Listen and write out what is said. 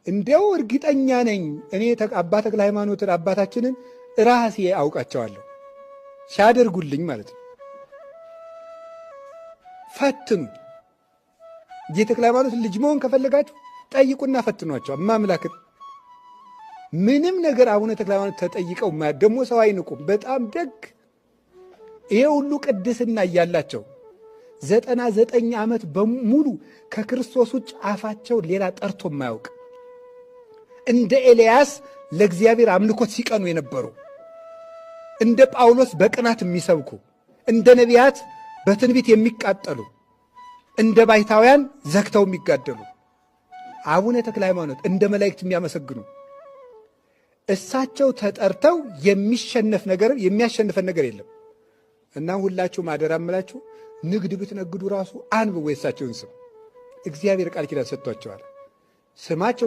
እንደው እርግጠኛ ነኝ እኔ አባ ተክለ ሃይማኖትን አባታችንን ራሴ አውቃቸዋለሁ ሲያደርጉልኝ ማለት ነው። ፈትኑ። የተክለ ሃይማኖት ልጅ መሆን ከፈለጋችሁ ጠይቁና ፈትኗቸው። ማምላክን ምንም ነገር አቡነ ተክለ ሃይማኖት ተጠይቀው ደግሞ ሰው አይንቁም። በጣም ደግ ይሄ ሁሉ ቅድስና እያላቸው 99 ዓመት በሙሉ ከክርስቶስ ውጭ አፋቸው ሌላ ጠርቶ የማያውቅ እንደ ኤልያስ ለእግዚአብሔር አምልኮት ሲቀኑ የነበሩ እንደ ጳውሎስ በቅናት የሚሰብኩ እንደ ነቢያት በትንቢት የሚቃጠሉ እንደ ባይታውያን ዘግተው የሚጋደሉ አቡነ ተክለ ሃይማኖት እንደ መላእክት የሚያመሰግኑ እሳቸው ተጠርተው የሚያሸንፈን ነገር የለም። እና ሁላችሁ ማደራ እምላችሁ ንግድ ብትነግዱ ራሱ አንብቡ የእሳቸውን ስም። እግዚአብሔር ቃል ኪዳን ሰጥቷቸዋል። ስማቸው